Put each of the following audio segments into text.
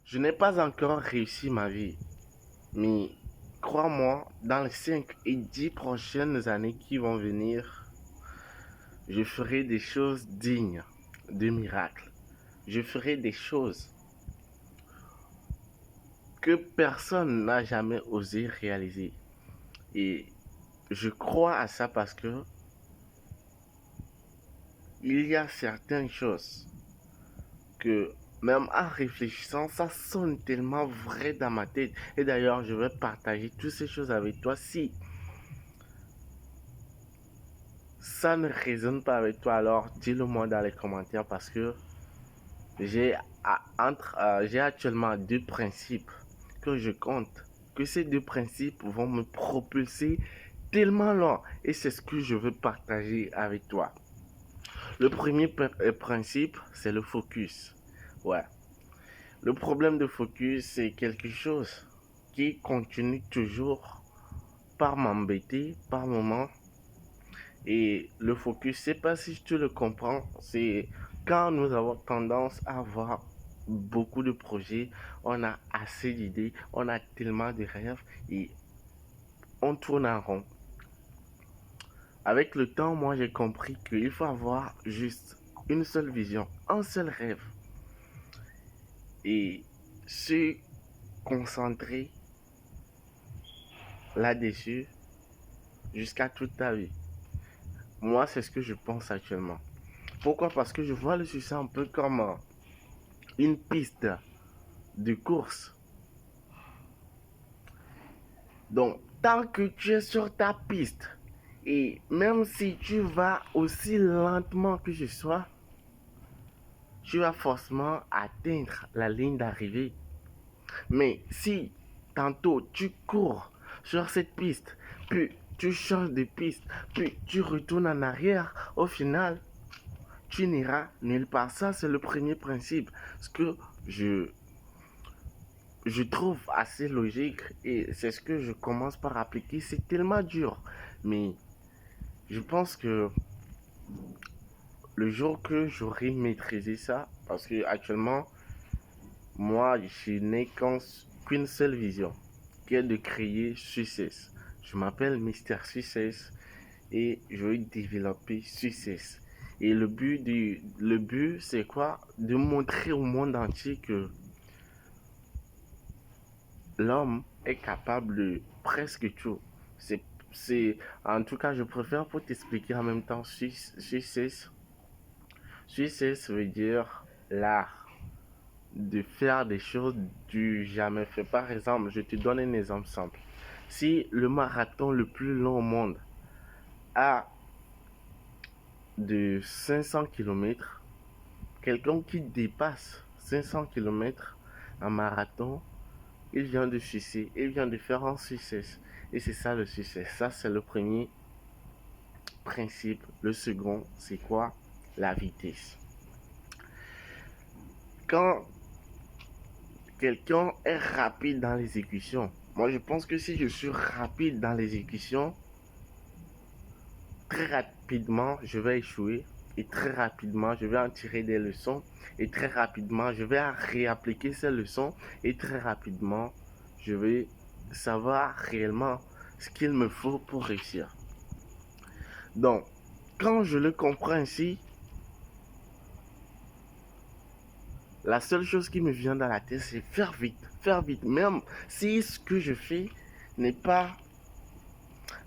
Je n'ai pas encore réussi ma vie, mais crois-moi, dans les 5 et 10 prochaines années qui vont venir, je ferai des choses dignes de miracles. Je ferai des choses que personne n'a jamais osé réaliser. Et je crois à ça parce que il y a certaines choses que même en réfléchissant, ça sonne tellement vrai dans ma tête. Et d'ailleurs, je vais partager toutes ces choses avec toi. Si ça ne résonne pas avec toi, alors dis-le moi dans les commentaires parce que j'ai j'ai actuellement deux principes que je compte. Que ces deux principes vont me propulser tellement loin. Et c'est ce que je veux partager avec toi. Le premier principe, c'est le focus. Ouais. Le problème de focus, c'est quelque chose qui continue toujours par m'embêter par moment. Et le focus, c'est pas si tu le comprends, c'est quand nous avons tendance à avoir beaucoup de projets, on a assez d'idées, on a tellement de rêves et on tourne en rond. Avec le temps, moi j'ai compris qu'il faut avoir juste une seule vision, un seul rêve et se concentrer là-dessus jusqu'à toute ta vie. Moi, c'est ce que je pense actuellement. Pourquoi? Parce que je vois le succès un peu comme une piste de course. Donc, tant que tu es sur ta piste, et même si tu vas aussi lentement que je sois, tu vas forcément atteindre la ligne d'arrivée. Mais si tantôt tu cours sur cette piste, puis tu changes de piste, puis tu retournes en arrière, au final, tu n'iras nulle part. Ça, c'est le premier principe. Ce que je, je trouve assez logique et c'est ce que je commence par appliquer. C'est tellement dur. Mais je pense que le jour que j'aurai maîtrisé ça, parce que actuellement, moi, je n'ai qu'une seule vision, qui est de créer Success. Je m'appelle Mister Success et je veux développer Success. Et le but, c'est quoi? De montrer au monde entier que l'homme est capable de presque tout. C'est, en tout cas, je préfère pour t'expliquer en même temps, Success. Success veut dire l'art de faire des choses du jamais fait. Par exemple, je te donne un exemple simple. Si le marathon le plus long au monde a de 500 kilomètres, quelqu'un qui dépasse 500 kilomètres en marathon, il vient de succès, il vient de faire un succès. Et c'est ça le succès. Ça, c'est le premier principe. Le second, c'est quoi? La vitesse. Quand quelqu'un est rapide dans l'exécution, moi je pense que si je suis rapide dans l'exécution, très rapidement je vais échouer et très rapidement je vais en tirer des leçons et très rapidement je vais réappliquer ces leçons et très rapidement je vais savoir réellement ce qu'il me faut pour réussir. Donc, quand je le comprends ainsi, la seule chose qui me vient dans la tête, c'est faire vite, même si ce que je fais n'est pas,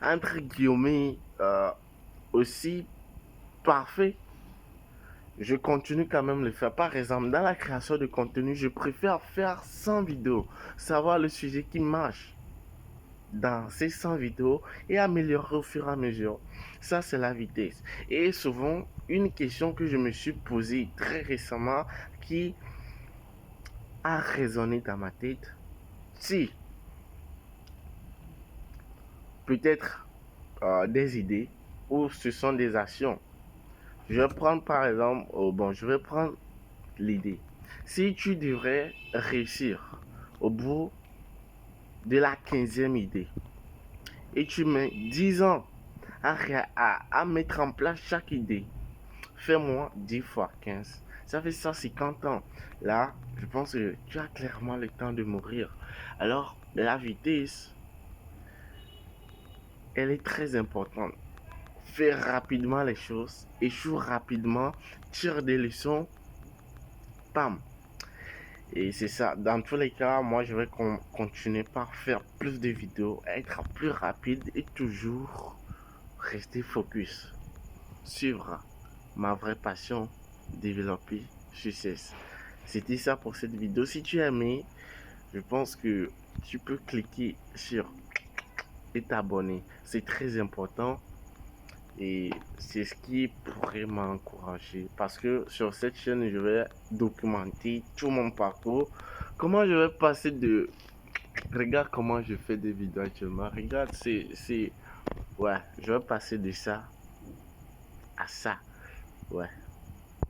entre guillemets, aussi parfait, je continue quand même de le faire. Par exemple, dans la création de contenu, je préfère faire 100 vidéos, savoir le sujet qui marche dans ces 100 vidéos et améliorer au fur et à mesure. Ça, c'est la vitesse. Et souvent, une question que je me suis posée très récemment qui a résonné dans ma tête, si peut-être des idées ou ce sont des actions. Je vais prendre par exemple, je vais prendre l'idée. Si tu devrais réussir au bout de la 15e idée et tu mets 10 ans à mettre en place chaque idée, fais-moi 10 fois 15. Ça fait 150 ans. Là, je pense que tu as clairement le temps de mourir. Alors, la vitesse, elle est très importante. Fais rapidement les choses, échoue rapidement, tire des leçons, pam. Et c'est ça. Dans tous les cas, moi, je vais continuer par faire plus de vidéos, être plus rapide et toujours rester focus. Suivre ma vraie passion, développer succès. C'était ça pour cette vidéo. Si tu as aimé, je pense que tu peux cliquer sur et t'abonner. C'est très important et c'est ce qui pourrait m'encourager parce que sur cette chaîne, je vais documenter tout mon parcours. Comment je vais passer de... Regarde comment je fais des vidéos actuellement. Regarde, c'est... Ouais, je vais passer de ça à ça. Ouais.